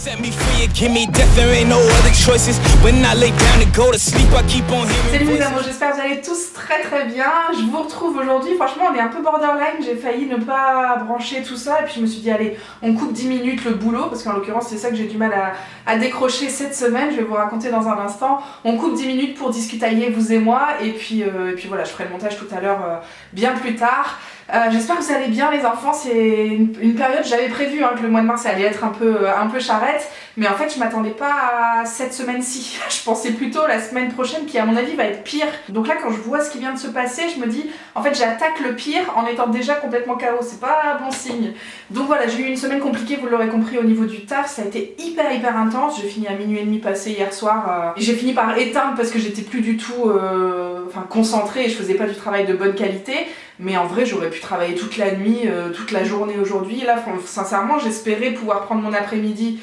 Salut mes amours, j'espère que vous allez tous très bien. Je vous retrouve aujourd'hui, franchement on est un peu borderline, j'ai failli ne pas brancher tout ça et puis je me suis dit allez, on coupe 10 minutes le boulot parce qu'en l'occurrence c'est ça que j'ai du mal à décrocher cette semaine, je vais vous raconter dans un instant. On coupe 10 minutes pour discutailler vous et moi et puis voilà, je ferai le montage tout à l'heure bien plus tard. J'espère que vous allez bien les enfants, c'est une période, j'avais prévu que le mois de mars allait être un peu charrette, mais en fait je m'attendais pas à cette semaine-ci, je pensais plutôt la semaine prochaine qui à mon avis va être pire. Donc là quand je vois ce qui vient de se passer, je me dis en fait j'attaque le pire en étant déjà complètement KO, c'est pas bon signe. Donc voilà, j'ai eu une semaine compliquée, vous l'aurez compris au niveau du taf, ça a été hyper intense, j'ai fini à minuit et demi passé hier soir, j'ai fini par éteindre parce que j'étais plus du tout concentrée et je faisais pas du travail de bonne qualité. Mais en vrai j'aurais pu travailler toute la nuit, toute la journée aujourd'hui. Là sincèrement j'espérais pouvoir prendre mon après-midi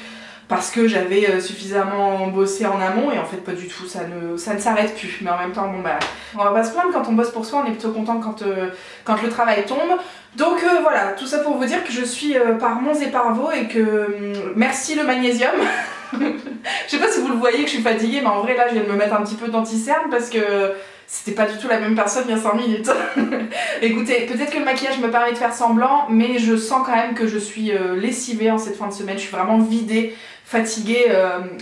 parce que j'avais suffisamment bossé en amont et en fait pas du tout, ça ne s'arrête plus. Mais en même temps bon bah on va pas se plaindre, quand on bosse pour soi on est plutôt content quand le travail tombe. Donc voilà, tout ça pour vous dire que je suis par Mons et par Vaux et que merci le magnésium. Je sais pas si vous le voyez que je suis fatiguée, mais en vrai là je viens de me mettre un petit peu d'anti-cerne parce que c'était pas du tout la même personne il y a 5 minutes. Écoutez, peut-être que le maquillage me permet de faire semblant, mais je sens quand même que je suis lessivée en cette fin de semaine, je suis vraiment vidée, fatiguée.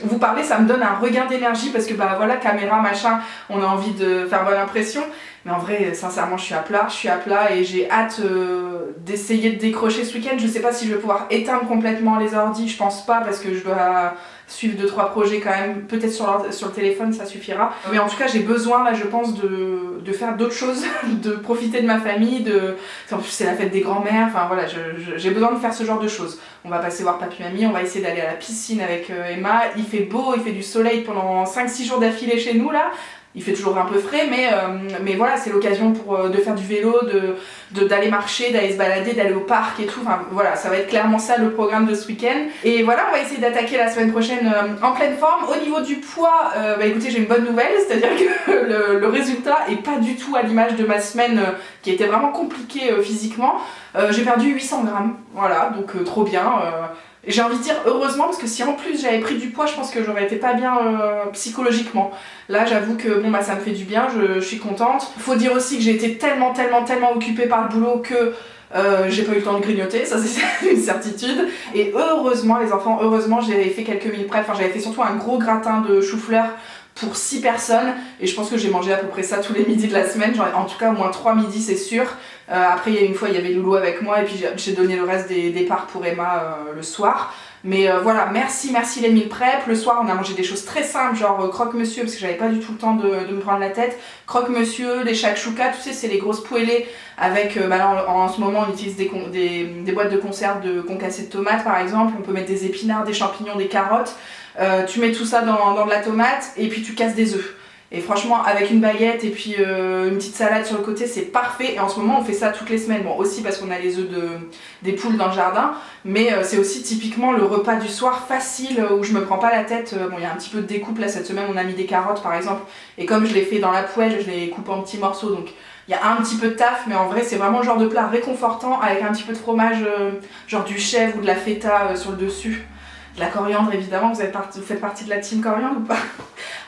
Vous parlez, ça me donne un regain d'énergie parce que bah voilà, caméra, machin, on a envie de faire bonne impression. Mais en vrai, sincèrement, je suis à plat et j'ai hâte d'essayer de décrocher ce week-end. Je sais pas si je vais pouvoir éteindre complètement les ordis, je pense pas parce que je dois suivre 2-3 projets quand même, peut-être sur le téléphone ça suffira. Mais en tout cas j'ai besoin là je pense de faire d'autres choses, de profiter de ma famille, en plus c'est la fête des grands-mères, enfin voilà, j'ai besoin de faire ce genre de choses. On va passer voir papy mamie, on va essayer d'aller à la piscine avec Emma, il fait beau, il fait du soleil pendant 5-6 jours d'affilée chez nous là. Il fait toujours un peu frais, mais voilà, c'est l'occasion de faire du vélo, d'aller marcher, d'aller se balader, d'aller au parc et tout. Enfin voilà, ça va être clairement ça le programme de ce week-end. Et voilà, on va essayer d'attaquer la semaine prochaine en pleine forme. Au niveau du poids, bah écoutez, j'ai une bonne nouvelle, c'est-à-dire que le résultat est pas du tout à l'image de ma semaine qui était vraiment compliquée physiquement. J'ai perdu 800 grammes, voilà, donc trop bien. J'ai envie de dire heureusement parce que si en plus j'avais pris du poids je pense que j'aurais été pas bien psychologiquement. Là j'avoue que bon bah ça me fait du bien, je suis contente. Faut dire aussi que j'ai été tellement occupée par le boulot que j'ai pas eu le temps de grignoter, ça c'est une certitude. Et heureusement les enfants, heureusement j'avais fait quelques meal prep, j'avais fait surtout un gros gratin de chou-fleur pour 6 personnes et je pense que j'ai mangé à peu près ça tous les midis de la semaine, genre, en tout cas au moins 3 midis c'est sûr. Après il y a une fois il y avait Loulou avec moi et puis j'ai donné le reste des parts pour Emma le soir. Mais voilà, merci les meal prep. Le soir on a mangé des choses très simples, genre croque-monsieur parce que j'avais pas du tout le temps de me prendre la tête. Croque-monsieur, des shakshuka, tu sais c'est les grosses poêlées avec, là en ce moment on utilise des boîtes de conserve de concassés de tomates par exemple. On peut mettre des épinards, des champignons, des carottes. Tu mets tout ça dans de la tomate et puis tu casses des œufs. Et franchement avec une baguette et puis une petite salade sur le côté c'est parfait. Et en ce moment on fait ça toutes les semaines, bon aussi parce qu'on a les œufs des poules dans le jardin, mais c'est aussi typiquement le repas du soir facile où je me prends pas la tête. Bon il y a un petit peu de découpe là cette semaine, on a mis des carottes par exemple et comme je les fais dans la poêle je les coupe en petits morceaux donc il y a un petit peu de taf, mais en vrai c'est vraiment le genre de plat réconfortant avec un petit peu de fromage, genre du chèvre ou de la feta sur le dessus. La coriandre évidemment, vous faites partie de la team coriandre ou pas?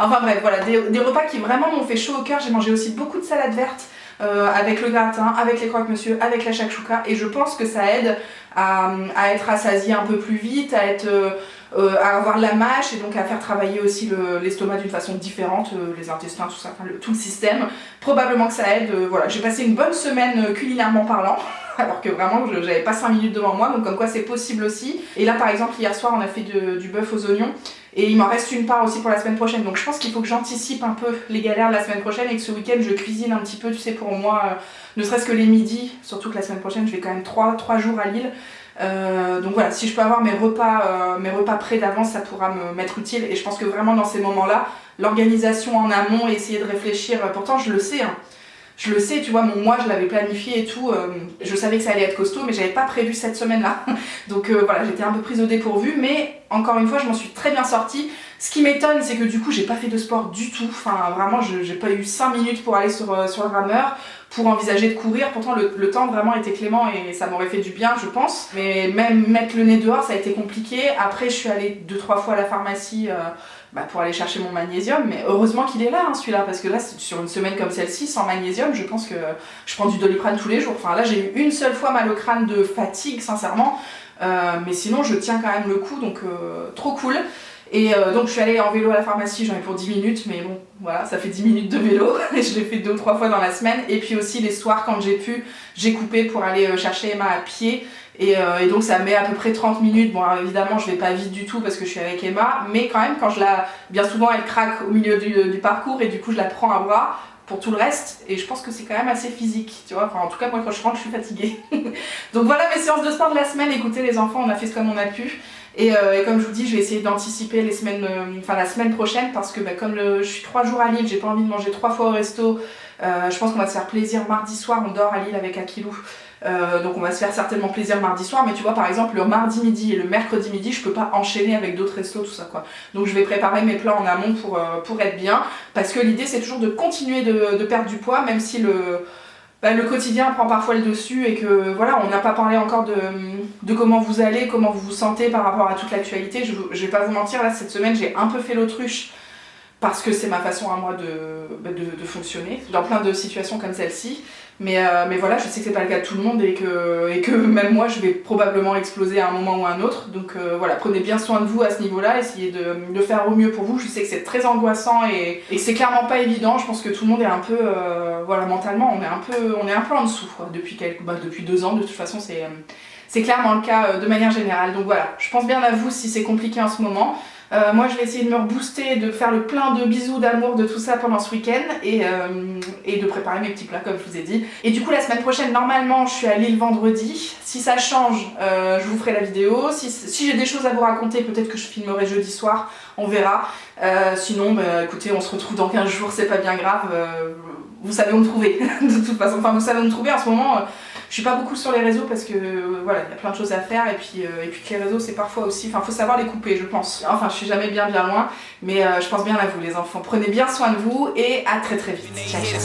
Enfin bref, voilà, des repas qui vraiment m'ont fait chaud au cœur. J'ai mangé aussi beaucoup de salade verte avec le gratin, avec les croque-monsieur, avec la shakshuka et je pense que ça aide à être rassasié un peu plus vite, à avoir la mâche et donc à faire travailler aussi l'estomac d'une façon différente, les intestins, tout ça, enfin, tout le système. Probablement que ça aide, voilà. J'ai passé une bonne semaine culinairement parlant. Alors que vraiment j'avais pas 5 minutes devant moi, donc comme quoi c'est possible aussi. Et là par exemple hier soir on a fait du bœuf aux oignons et il m'en reste une part aussi pour la semaine prochaine, donc je pense qu'il faut que j'anticipe un peu les galères de la semaine prochaine et que ce week-end je cuisine un petit peu, tu sais, pour moi, ne serait-ce que les midis, surtout que la semaine prochaine je vais quand même 3 jours à Lille. Donc voilà, si je peux avoir mes repas prêts d'avance ça pourra me m'être utile et je pense que vraiment dans ces moments là l'organisation en amont et essayer de réfléchir, pourtant je le sais je le sais, tu vois, mon mois je l'avais planifié et tout, je savais que ça allait être costaud mais j'avais pas prévu cette semaine là donc voilà, j'étais un peu prise au dépourvu mais encore une fois je m'en suis très bien sortie. Ce qui m'étonne c'est que du coup j'ai pas fait de sport du tout, enfin vraiment j'ai pas eu 5 minutes pour aller sur le rameur. pour envisager de courir. Pourtant le temps vraiment était clément et ça m'aurait fait du bien, je pense. Mais même mettre le nez dehors, ça a été compliqué. Après, je suis allée 2-3 fois à la pharmacie pour aller chercher mon magnésium, mais heureusement qu'il est là, hein, celui-là, parce que là, sur une semaine comme celle-ci, sans magnésium, je pense que je prends du Doliprane tous les jours. Enfin là, j'ai eu une seule fois mal au crâne de fatigue, sincèrement, mais sinon je tiens quand même le coup, donc trop cool. Et donc je suis allée en vélo à la pharmacie, j'en ai pour 10 minutes, mais bon, voilà, ça fait 10 minutes de vélo, et je l'ai fait 2 ou 3 fois dans la semaine, et puis aussi les soirs, quand j'ai pu, j'ai coupé pour aller chercher Emma à pied, et donc ça met à peu près 30 minutes, bon alors, évidemment je vais pas vite du tout parce que je suis avec Emma, mais quand même quand bien souvent elle craque au milieu du parcours, et du coup je la prends à bras, pour tout le reste, et je pense que c'est quand même assez physique, tu vois, enfin en tout cas moi quand je rentre je suis fatiguée. Donc voilà mes séances de sport de la semaine. Écoutez les enfants, on a fait ce comme on a pu, et comme je vous dis, je vais essayer d'anticiper les semaines, la semaine prochaine, parce que comme je suis 3 jours à Lille, j'ai pas envie de manger 3 fois au resto, je pense qu'on va se faire plaisir mardi soir, on dort à Lille avec Akilou. Donc on va se faire certainement plaisir mardi soir, mais tu vois par exemple le mardi midi et le mercredi midi je peux pas enchaîner avec d'autres restos, tout ça quoi. Donc je vais préparer mes plans en amont pour être bien, parce que l'idée c'est toujours de continuer de perdre du poids, même si le quotidien prend parfois le dessus, et que voilà, on n'a pas parlé encore de comment vous allez, comment vous vous sentez par rapport à toute l'actualité. Je vais pas vous mentir, là cette semaine j'ai un peu fait l'autruche, parce que c'est ma façon à moi de fonctionner dans plein de situations comme celle-ci. Mais voilà, je sais que c'est pas le cas de tout le monde, et que même moi je vais probablement exploser à un moment ou à un autre. Donc voilà, prenez bien soin de vous à ce niveau-là, essayez de faire au mieux pour vous. Je sais que c'est très angoissant et que c'est clairement pas évident. Je pense que tout le monde est un peu, mentalement on est un peu en dessous quoi, depuis 2 ans de toute façon, c'est clairement le cas de manière générale. Donc voilà, je pense bien à vous si c'est compliqué en ce moment. Moi je vais essayer de me rebooster, de faire le plein de bisous, d'amour, de tout ça pendant ce week-end, et de préparer mes petits plats comme je vous ai dit. Et du coup la semaine prochaine normalement je suis à Lille vendredi. Si ça change, je vous ferai la vidéo. Si j'ai des choses à vous raconter, peut-être que je filmerai jeudi soir, on verra. Sinon écoutez, on se retrouve dans 15 jours, c'est pas bien grave. Vous savez où me trouver de toute façon, enfin vous savez où me trouver en ce moment. Je suis pas beaucoup sur les réseaux parce que voilà, il y a plein de choses à faire, et puis que les réseaux c'est parfois aussi, faut savoir les couper je pense. Enfin je suis jamais bien loin, mais je pense bien à vous les enfants. Prenez bien soin de vous et à très vite. Ciao, ciao.